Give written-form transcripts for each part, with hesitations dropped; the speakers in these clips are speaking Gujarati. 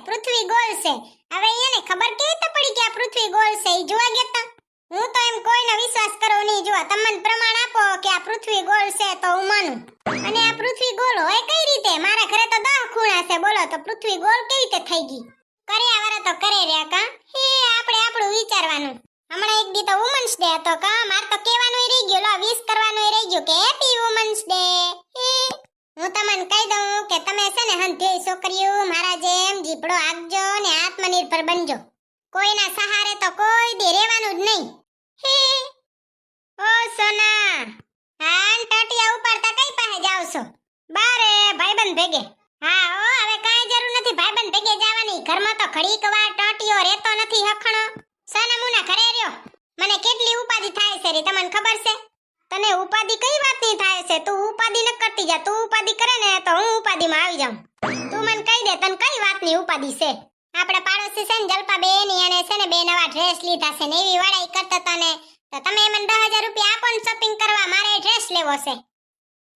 પૃથ્વી ગોળ છે. હવે એને ખબર કેવી રીતે પડી કે આ પૃથ્વી ગોળ છે? ઈ જોવા ગયા તા? હું તો એમ કોઈનો વિશ્વાસ કરો નહીં. જો તમને પ્રમાણ આપો કે આ પૃથ્વી ગોળ છે તો હું માનું. અને આ પૃથ્વી ગોળ હોય કઈ રીતે? મારા ઘરે તો 10 ખૂણા છે, બોલો તો પૃથ્વી ગોળ કેવી રીતે થઈ ગઈ? કર્યા વાળા તો કરે રહ્યા કા. હે આપણે આપણું વિચારવાનું. હમણાં એક દી તો વુમન્સ ડે હતો કા. માર તો કહેવાનું રહી ગયું, લો વિશ કરવાનું રહી ગયું કે હેપી વુમન્સ ડે. હું તમને કહી દઉં કે તમે છે ને હંધેય છોકરીઓ મારા જેમ જીભડો આગજો ને આત્મનિર્ભર બનજો. કોઈના સહારે તો કોઈ દી રહેવાનું જ નહીં. ઓ સોના, હા ટટિયા ઉપાડતા કઈ પાસે જાવ છો? બારે ભાઈબંધ ભેગે. હા ઓ હવે કાઈ જરૂર નથી ભાઈબંધ ભેગે જવાની. ઘરમાં તો ઘડીક વાર ટટિયો રહેતો નથી હખણો. સોનામુના ઘરે રહ્યો. મને કેટલી ઉપાધિ થાય છે રે તમને ખબર છે? તને ઉપાધિ કઈ વાતની થાય છે? તું ઉપાધિ ન કરતી જા. તું ઉપાધિ કરે ને તો હું ઉપાધિમાં આવી જાઉં. તું મને કહી દે તને કઈ વાતની ઉપાધિ છે? આપણા પાડોશી છે ને જલપાબેન, એને છે ને 2 નવા ડ્રેસ લીધા છે ને એવી વડાઈ કરતા હતા ને તો તમે મને 10,000 રૂપિયા આપો ને શોપિંગ કરવા. મારે ડ્રેસ લેવો છે.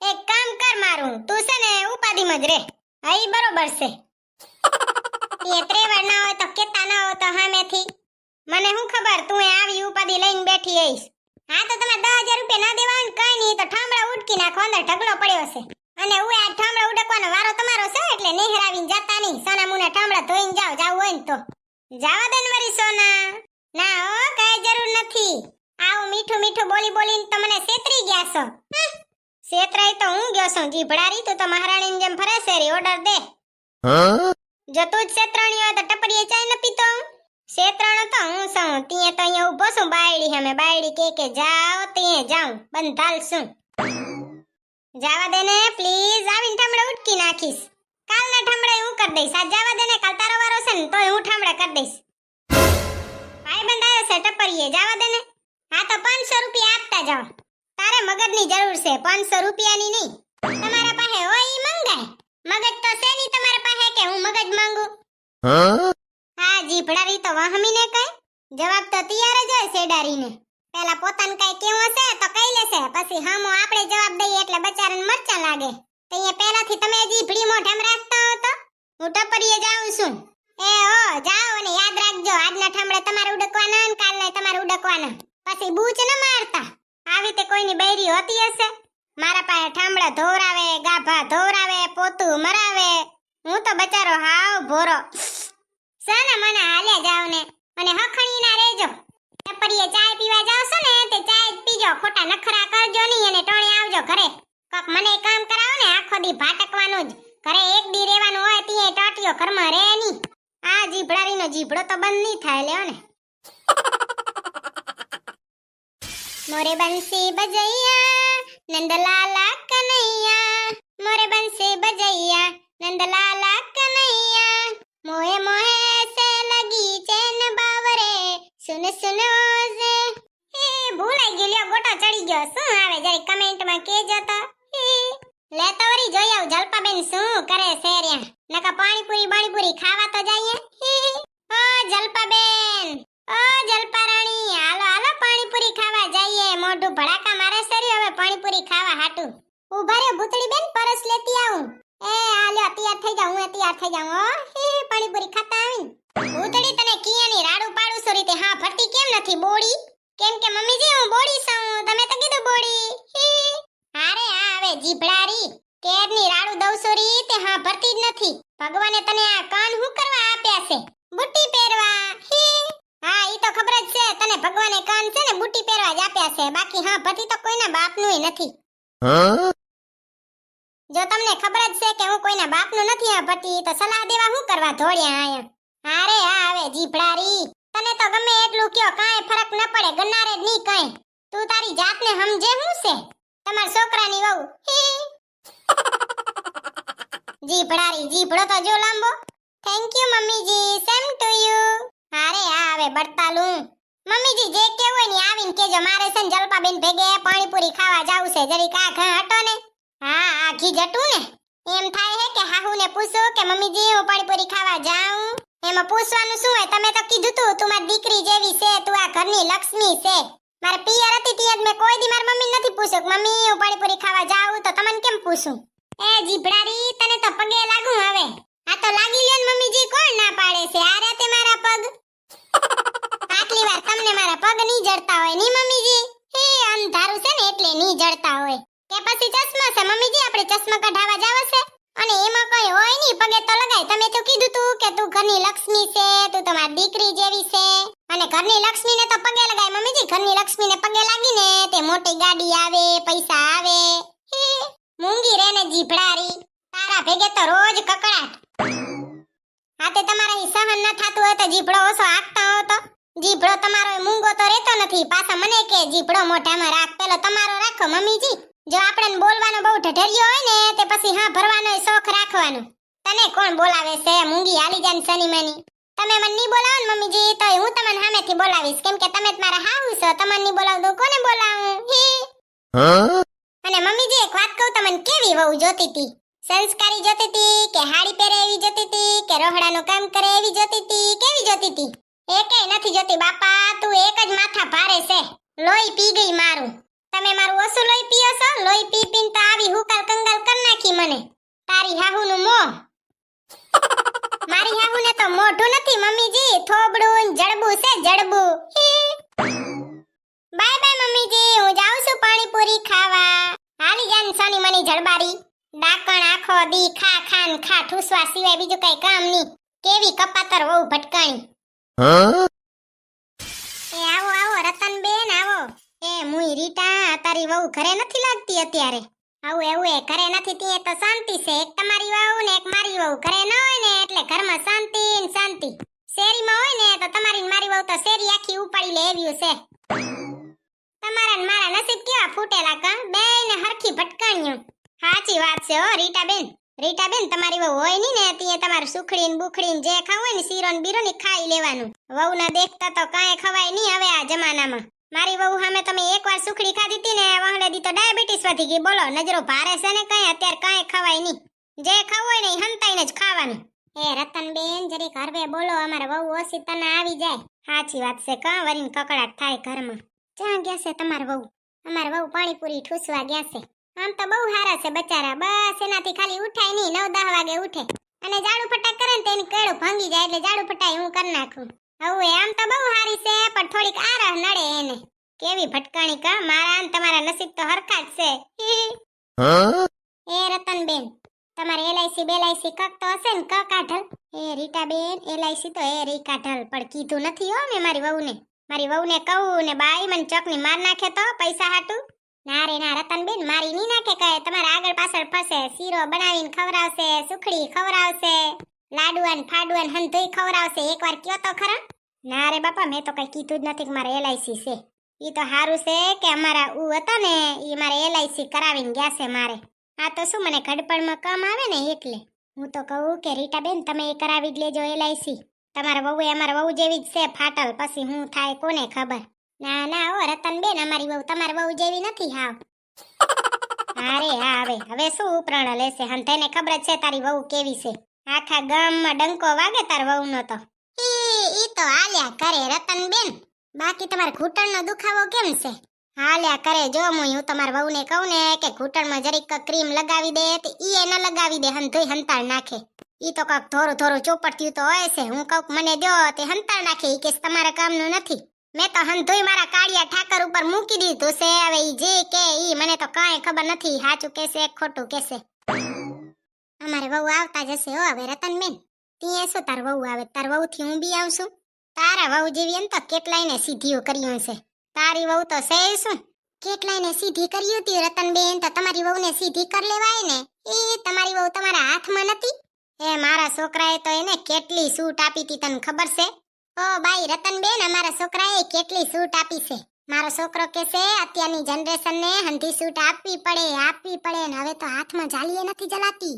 એક કામ કર મારું, તું છે ને ઉપાધિમાં જ રહે. હા ઈ બરોબર છે. એ ત્રેવડ ના હોય તો કેતા ના હોય તો સામેથી મને શું ખબર તું આવી ઉપાધિ લઈને બેઠી હઈશ. હા તો તમે 10,000 રૂપિયા ના દેવા ને કઈ નહીં તો ઠામડા ઉડકી નાખો. અંદર ઢગલો પડ્યો છે અને હું આ ઠામડા ઉડકવાનો વારો તમારો છે એટલે નહેરાવીને જાતા નહીં. સોના મુના ઠામડા ધોઈને જાવ હોય ને તો જાવા દે ને મારી સોના. ના હો કઈ જરૂર નથી. આવું મીઠું મીઠું બોલી બોલીને તમને છેતરી ગયા છો. છેતરાઈ તો હું ગયો છું જીભડારી. તું તો મહારાણીની જેમ ફરે છે રી. ઓર્ડર દે. જો તું જ છેતરાણી હોય તો ટપરીએ ચાય ન પીતો? છેતરાણો તો હું છું. તીએ તો અહીંયા ઊભો છું બાયડી સામે. બાયડી કે જાઓ તીએ જાઉં બંધાલ છું. જાવા દે ને પ્લીઝ. આવીને ઠામડા ઉટકી નાખીશ. કાલના ઠામડા હું કરી દઈશ. આજ જાવા દે ને, કાલ તારો વારો છે ને તોય હું ઠામડા કરી દઈશ. ભાઈ બંધાયો છે ટપરીએ. જાવા દે ને. હા તો 500 રૂપિયા આપતા જાઓ. તારે મગજની જરૂર છે 500 રૂપિયાની નહીં. તમારા પાસે હોય ઈ મંગાય. મગજ તો છે નહીં તમારા પાસે કે હું મગજ માંગુ. હા જીભડારી તો વહમીને કઈ જવાબ તો તૈયાર જ હોય સેડારીને. પેલા પોતાને કઈ કેવું છે તો કઈ લેશે, પછી હામો આપણે જવાબ દઈએ એટલે બચારાને મરચા લાગે. તો અહીંયા પહેલાથી તમે જીભડી મોઢામ રાખતા હો તો હું ટપરીએ જાઉં છું. એ ઓ જાઓ અને યાદ રાખજો આજના ઠામડે તમારે ઉડકવાના ને કાલના તમારે ઉડકવાના. પછી બૂચ ન મારતા. આવી તે કોઈની બૈરી હોતી હશે? મારા પાસે ઠામડા ધોરાવે, ગાભા ધોરાવે, પોતું મરાવે. હું તો બચારો હાવ ભોરો. સાના મને હાલ્યા જાવ ને અને હખણી ના રહેજો. ટપરીએ ચાય પીવા જાવશો ને તે ચાય જ પીજો. ખોટા નખરા કરજો નહીં અને ટોણે આવજો ઘરે. કોક મને કામ કરાવો ને આખો દી ભાટકવાનું જ. ઘરે એક દી રહેવાનું હોય તીએ ટોટિયો ઘરમાં રહે નહીં. આ જીભડારીનો જીભડો તો બંધ નહીં થાય લ્યો ને. મોરે બંસી બજૈયા નંદલાલા કનૈયા. મોરે બંસી બજૈયા નંદલાલા કનૈયા. મોહે મોહે સે લગી ચેન બાવરે સુન સુનો ઝે. હે ભૂલાઈ ગયો લ્યો. ગોટો ચડી ગયો. શું આવે જરી કમેન્ટમાં કહેજો તો. લે તો વરી જોઈ આવ જલપાબેન શું કરે છે રહ્યા. નકા પાણીપુરી બાણીપુરી ખાવા તો જઈએ. ઓ જલપાબેન, ઓ જલપારાણી, હાલો હાલો પાણીપુરી ખાવા જઈએ. મોઢું ભડાકા મારે સરી હવે પાણીપુરી ખાવા હાટું. ઉભા રહ્યો ભૂતળી બેન, પરસ લેતી આવું. એ હાલ્યો તૈયાર થઈ જાઉં. હું તૈયાર થઈ જાઉં. હો પાણીપુરી ખાતા આવીને. ભૂતળી તને કિયાની રાડું પાડું છો રીતે હા ફરતી કેમ નથી બોડી? કેમ કે મમ્મીજી હું બોડી છું. તમે તો કીધું બોડી. હારે હા હવે જીભડારી કેરની રાડું દઉં છો રીતે હા ભરતી જ નથી. ભગવાને તને આ કાન હું કરવા આપ્યા છે? બુટ્ટી પહેરવા. હા ઈ તો ખબર જ છે તને ભગવાને કાન છે ને બુટ્ટી પહેરવા જ આપ્યા છે. બાકી હા ભરતી તો કોઈના બાપનું નથી. જો તમને ખબર જ છે કે હું કોઈના બાપનું નથી આ ભરતી તો સલાહ દેવા હું કરવા ધોળ્યા આયા. હારે હા હવે જીભડારી તને તો ગમે એટલું કયો કાંઈ ફરક ન પડે. ગનારે જ નહીં કાંઈ. તું તારી જાતને સમજે હું છે? તમાર છોકરાની વહુ. જીભડારી જીભડો તો જો લાંબો. થેન્ક યુ મમ્મીજી. Same to you. હારે હા હવે બડતાલું. મમ્મીજી જે કેવું હોય ને આવીને કેજો. મારે છે ને જલપાબેન ભેગે પાણીપુરી ખાવા જાવું છે. જરીક આ ઘા હટો ને. હા આ ઘી જટું ને એમ થાય હે કે હાહુને પૂછું કે મમ્મીજી હું પાણીપુરી ખાવા જાઉં. એમાં પૂછવાનું શું હોય? તમે તો કીધું તું મારી દીકરી જેવી છે, તું આ ઘરની લક્ષ્મી છે. મારે પિયર હતી ત્યાં મેં કોઈ દી મારી મમ્મી નથી પૂછ્યું કે મમ્મી હું પાણીપુરી ખાવા જાઉં તો તમને કેમ પૂછું? એ જીભડારી તને તો પગે લાગું હવે. આ તો લાગી લ્યો ને મમ્મીજી. કોણ ના આવે છે અને એમાં કઈ હોય નહીં પગે તો લગાય તમે તો કીધું તું કે તું ઘરની લક્ષ્મી છે તું તમારી દીકરી જેવી છે અને ઘરની લક્ષ્મીને તો પગે લગાય મમ્મીજી ઘરની લક્ષ્મીને પગે લાગીને તે મોટી ગાડી આવે પૈસા આવે હે મૂંગી રે ને જીભડારી તારા ભેગે તો રોજ કકડાટ હા તે તમારા ઈ સહન ન થાતું હોય તો જીભડો ઓછો આખતા હો તો જીભડો તમારો મૂંગો તો રહેતો નથી પાછા મને કે જીભડો મોઢામાં રાખ પેલો તમારો રાખો મમ્મીજી જો આપણને બોલવાનો બહુ ઢઢરિયો હોય ને તે પછી હા ભરવાનો શોખ રાખવાનો તને કોણ બોલાવે છે મૂંગી હાલી જાન સની મની તમે મને નહીં બોલાવો ને મમ્મીજી તો હું તમને સામેથી બોલાવીશ કેમ કે તમે જ મારા હાહુ છો તમને નહીં બોલાવું તો કોને બોલાવું અને મમ્મીજી એક વાત કહું તમને કેવી વહુ જોતી હતી સંસ્કારી જોતી હતી કે હાડી પહેરે એવી જોતી હતી કે રોહડાનું કામ કરે એવી જોતી હતી કેવી જોતી હતી એકેય નથી જોતી બાપા તું એક જ માથા ભારે છે લોહી પી ગઈ મારું તમે મારું ઓછું લોહી પીઓ છો લોહી પી પીને તો આવી હુકાલ કંગાલ કર નાખી મને તારી હાહુનું મોં મારી હાહુને તો મોઢું નથી મમ્મીજી થોબડું જડબું છે જડબું બાય બાય મમ્મીજી હું જાઉં છું પાણીપુરી ખાવા હાલી જાન સોની મની જડબારી ડાકણ આખો દી ખા ખાન ખા ઠૂસવા સિવાય બીજું કઈ કામ નહીં કેવી કપાતર વહુ ભટકાણી એ આવો આવો રતનબેન આવો એ મુઈ રીટા તારી વહુ ઘરે નથી લાગતી અત્યારે આવું એવું એ ઘરે નથી તી તો શાંતિ છે એક તમારી વહુ ને એક મારી વહુ ઘરે ન હોય ને એટલે ઘરમાં શાંતિ ને શાંતિ શેરીમાં હોય ને તો તમારી ને મારી વહુ તો શેરી આખી ઉપાડી લે એવ્યું છે તમારા ને મારા નસીબ કેવા ફૂટેલા કા બેયને હરખી ભટકાણ્યું સાચી વાત છે હો રીટાબેન તમારી વહુ હોય ની ને તીએ તમારું સુખડી ને બુખડી ને જે ખાવું હોય ને શીરો ને બીરો ને ખાઈ લેવાનું વહુ ના દેખતા તો કાંઈ ખવાય નહીં હવે આ જમાનામાં મારી વહુ સામે તમે એકવાર સુખડી ખાધી હતી ને વહલે દી તો ડાયાબિટીસ વધી ગઈ બોલો નજરો ભારે છે ને કઈ અત્યારે કાંઈ ખવાય નહીં જે ખાવું હોય ને એ હંતાઈને જ ખાવાનું એ રતનબેન જરીક હરવે બોલો અમારે વહુ ઓછી તને આવી જાય સાચી વાત છે કાં વરીને કકડાટ થાય ઘરમાં ક્યાં ગયા છે તમારે વહુ અમારે વહુ પાણીપુરી ઠૂસવા ગયા છે આમ તો બહુ હારા છે બચારા બસ એનાથી ખાલી ઉઠાય નહીં 9-10 વાગે ઉઠે અને ઝાડુ ફટાક કરે ને તેની કેળું ભાંગી જાય એટલે ઝાડુ ફટાઈ હું કરી નાખું હવે આમ તો બહુ હારી છે પણ થોડીક આરહ નડે એને કેવી ભટકાણી કા મારા ને તમારા નસીબ તો હરખા જ છે એ રતનબેન તમારે એલઆઈસી બેલાઈસી કક તો હશે ને ક કાઢલ એ રીટાબેન એલઆઈસી તો એ રી કાઢલ પણ કીધું નથી હો મેં મારી વહુને કહું ને બાઈ મને ચોકની માર નાખે તો પૈસા હાટું ના રે ના રતનબેન મારી ની નાખે કહે તમારે આગળ પાછળ ફસે શીરો બનાવીને ખવરાવશે સુખડી ખવરાવશે લાડુઆન ફાડુઆન હંધોઈ ખવરાવશે એકવાર કયો તો ખરા ના રે બાપા મેં તો કઈ કીધું જ નથી કે મારે એલઆઈસી છે ઈ તો હારું છે કે અમારા ઉ હતા ને ઈ મારે એલઆઈસી કરાવીને ગયા છે મારે આ તો શું મને ઘડપણમાં કામ આવે ને એટલે હું તો કહું કે રીટાબેન તમે એ કરાવી જ લેજો એલઆઈસી તમારા વહુ અમારા વહુ જેવી જ છે ફાટલ પછી હું થાય કોને ખબર ના ના ઓ રતનબેન અમારી વહુ તમારી વહુ જેવી નથી હાવ અરે હા હવે શું ઉપરાણ લેશે હંધેને ખબર જ છે તારી વહુ કેવી છે આખા ગામમાં ડંકો વાગે તાર વહુનો તો ઈ તો હાલ્યા કરે રતનબેન બાકી તમારે ઘૂંટણનો દુખાવો કેમ છે હાલ્યા કરે જો હું તમારા વહુને કહું ને કે ઘૂંટણમાં જરીક ક્રીમ લગાવી દે તો ઈ એ ન લગાવી દે હંધોઈ હંતાળ નાખે ઈ તો કાક થોડું થોડું ચોપડ્યું તો હોય છે હું કહું મને દો તે હંતાળ નાખે ઈ કે તમારા કામનું નથી મેં તો હંધોઈ મારા કાળિયા ઠાકર ઉપર મૂકી દીધું છે હવે ઈ જે કે ઈ મને તો કાંઈ ખબર નથી સાચું કેસે ખોટું કેસે અમારે વહુ આવતા જશે હો હવે રતનબેન તીએ શું તાર વહુ આવે તાર વહુ થી હું બી આવશું તારા વહુ જેવી એમ તો કેટલાયને સીધીઓ કર્યું છે તારી વહુ તો છે શું કેટલાયને સીધી કર્યું હતી રતનબેન તો તમારી વહુને સીધી કર લેવાય ને એ તમારી વહુ તમારા હાથમાં નથી એ મારા છોકરાએ તો એને કેટલી સૂટ આપી હતી તને ખબર છે ઓ બાઈ રતનબેન અમારા છોકરાએ કેટલી સૂટ આપી છે મારો છોકરો કે છે અત્યારની જનરેશનને હંધી સૂટ આપવી પડે ને હવે તો હાથમાં જાલીએ નથી જલાતી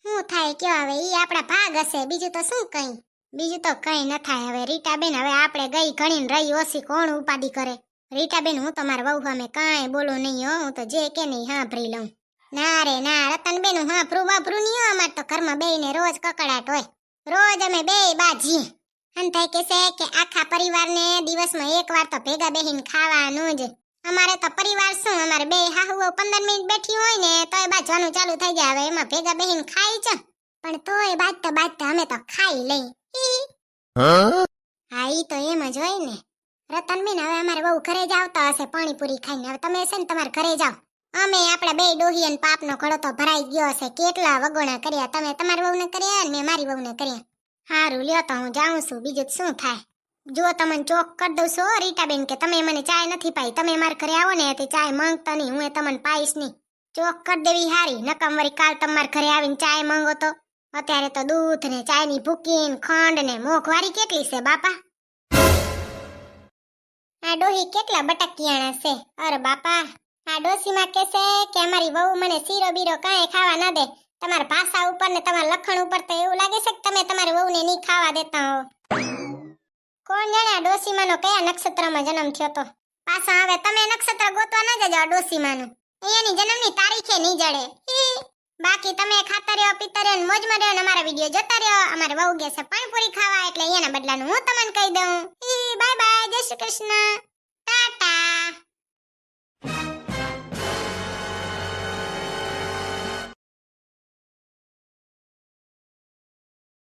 શું થાય કયો હવે ઈ આપણા ભાગ હશે બીજું તો શું કઈ ન થાય હવે રીટાબેન હવે આપણે ગઈ ગણીને રહી ઓછી કોણ ઉપાધિ કરે રીટાબેન હું તો મારા વહુ સામે કાંઈ બોલું નહીં હો હું તો જે કે નહીં સાંભળી લઉં ના રે ના રતનબેન હું હાંભરું નહીં હો અમાર તો ઘરમાં બેયને રોજ કકડાટ હોય રોજ અમે બેય બાજી હંધાઈ કે છે કે આખા પરિવારને દિવસમાં એકવાર તો ભેગા બેહીને ખાવાનું જ અમારે તો પરિવાર શું અમારે બે હાહુઓ 15 મિનિટ બેઠી હોય ને તોય બાજવાનું ચાલુ થઈ જાય હવે એમાં ભેગા બેહીને ખાઈ છે પણ તોય બાજતા અમે તો ખાઈ લઈ હા ઈ તો એમ જ હોય ને રતનબેન હવે અમારે બહુ ઘરે જ આવતા હશે પાણીપુરી ખાઈને હવે તમે છે ને તમારે ઘરે જાઓ અમે આપણા બે ડોહિયન પાપનો ઘડો તો ભરાઈ ગયો છે. કેટલા વગોણા કર્યા તમે તમારી વહુને કર્યા અને મેં મારી વહુને કર્યા. હારું લ્યો તો હું જાઉં છું, બીજું તો શું થાય. જો તમને ચોક કરી દઉં છો રીટાબેન કે તમે મને ચાય નથી પાઈ. તમે મારા ઘરે આવો ને તે ચાય માંગતા નહીં, હું તમને પાઈશ નહીં. ચોક કરી દેવી હારી, નકમ વળી કાલ તમારા ઘરે આવીને ચાય માંગો તો. અત્યારે તો દૂધ ને ચાયની ભૂકી ને ખંડ ને મોંઘવારી કેટલી છે બાપા. આ ડોહી કેટલા બટકિયાણા છે. અરે બાપા, આ ડોસીમાં કહેશે કે અમારી વહુ મને શીરો બીરો કાંઈ ખાવા ના દે. તમારા ભાષા ઉપર ને તમારા લખણ ઉપર તો એવું લાગે છે કે તમે તમારી વહુને નહીં ખાવા દેતા હો. કોણ જાણે આ ડોસીમાનો કયા નક્ષત્રમાં જન્મ થયો તો. પાછા હવે તમે નક્ષત્ર ગોતવા ના જજો આ ડોસીમાનું. એની જન્મની તારીખે નહીં જડે. બાકી તમે ખાતા રહ્યો પીતા રહ્યો મોજમાં રહ્યો ને અમારા વિડીયો જોતા રહ્યો. અમારે વહુ ગયા છે પાણીપુરી ખાવા એટલે એના બદલાનું હું તમને કહી દઉં. બાય બાય, જય શ્રી કૃષ્ણ, ટાટા.